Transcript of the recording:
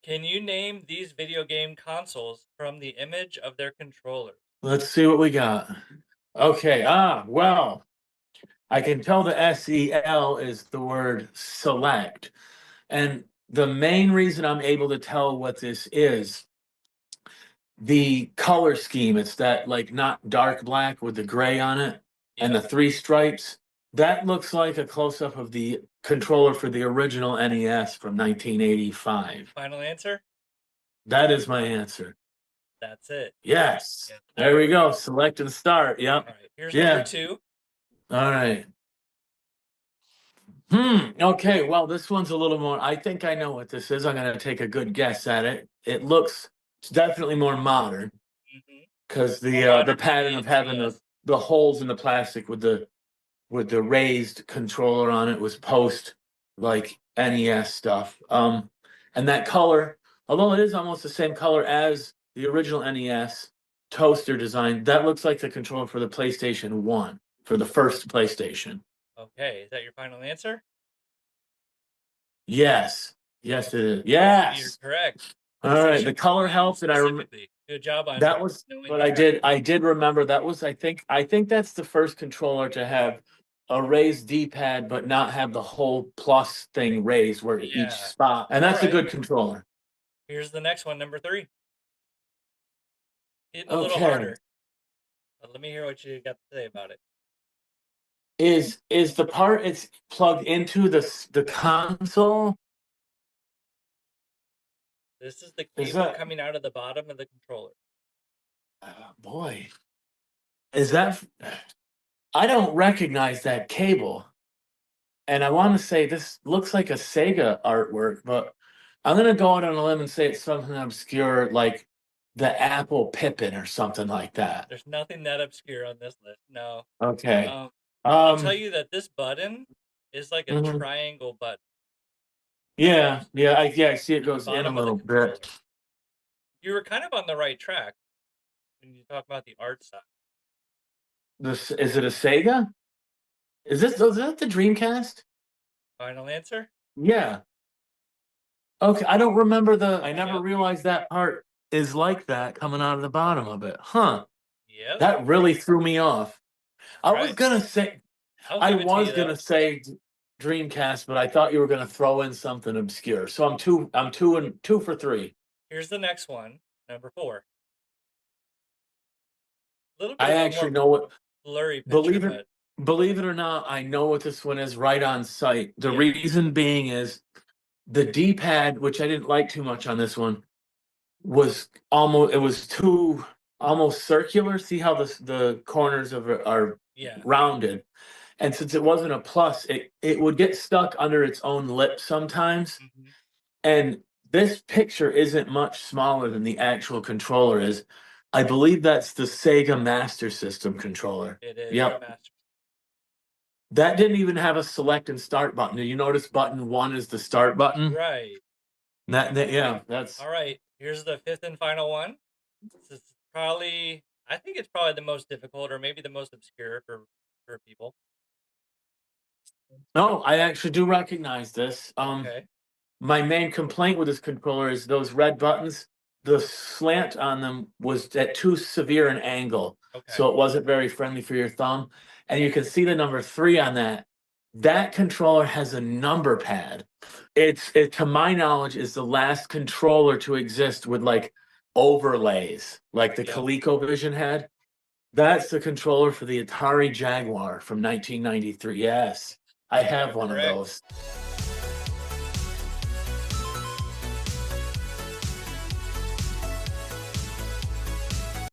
Can you name these video game consoles from the image of their controllers? Let's see what we got. Okay. Well, I can tell the SEL is the word select. And the main reason I'm able to tell what this is the color scheme. It's that like not dark black with the gray on it and the Yep. three stripes. That looks like a close up of the controller for the original NES from 1985. Final answer? That is my answer. That's it. Yes. Yes, There we sir. go. Select and start. All Yep. right. Here's number Yeah. two. All right. Okay. Well, this one's a little more. I think I know what this is. I'm going to take a good guess at it. It's definitely more modern Hmm. because the Modern pattern of having NES. the holes in the plastic with the raised controller on it was post like NES stuff. And that color, although it is almost the same color as the original NES toaster design, that looks like the controller for the PlayStation 1, for the first PlayStation. Okay. Is that your final answer? Yes. Yes, it is. You're Yes. correct. All right. The PlayStation color 1 helps, and I remember specifically. Good job on that was knowing what the track. I did remember that was I think that's the first controller to have a raised D-pad but not have the whole plus thing raised where each Yeah. spot. And All that's a right. good controller. Here's the next one, number three. Hitting a little Okay. harder. But let me hear what you got to say about it. Is the part it's plugged into the console? This is the Is cable that coming out of the bottom of the controller. boy. Is that I don't recognize that cable. And I want to say this looks like a Sega artwork, but I'm gonna go out on a limb and say it's something obscure like the Apple Pippin or something like that. There's nothing that obscure on this list. No. Okay. Um, I'll tell Um, you that this button is like a mhm. triangle button that Yeah, goes yeah, I see it to the goes in a bottom of the little controller. bit. You were kind of on the right track when you talk about the art side. This is it a Sega? Is that the Dreamcast? Final answer? Yeah. Okay, I don't remember I never Yep. realized that part is like that coming out of the bottom of it. Huh. Yep. That really threw me off. I was Right. gonna say I'll I give it to was you though. gonna say Dreamcast, but I thought you were gonna throw in something obscure. So I'm two for three. Here's the next one, number four. A little bit I of a actually more know what blurry picture, believe it but believe it or not, I know what this one is right on site. The yeah. reason being is the D-pad, which I didn't like too much on this one, was almost it was too almost circular. See how the corners of it are Yeah. rounded. And since it wasn't a plus, it would get stuck under its own lip sometimes. Hmm. And this picture isn't much smaller than the actual controller is. I believe that's the Sega Master System controller. It is the Yep. master. That didn't even have a select and start button. Do you notice button one is the start button? Right. Yeah, that's All right. Here's the fifth and final one. This is probably, I think it's probably the most difficult or maybe the most obscure for people. no, I actually do recognize this. Okay. My main complaint with this controller is those red buttons. The slant on them was at too severe an angle, Okay. so it wasn't very friendly for your thumb. And you can see the number 3 on that. That controller has a number pad. It to my knowledge is the last controller to exist with like overlays, like the Yep. ColecoVision had. That's the controller for the Atari Jaguar from 1993. Yes, I have You're one of correct. those.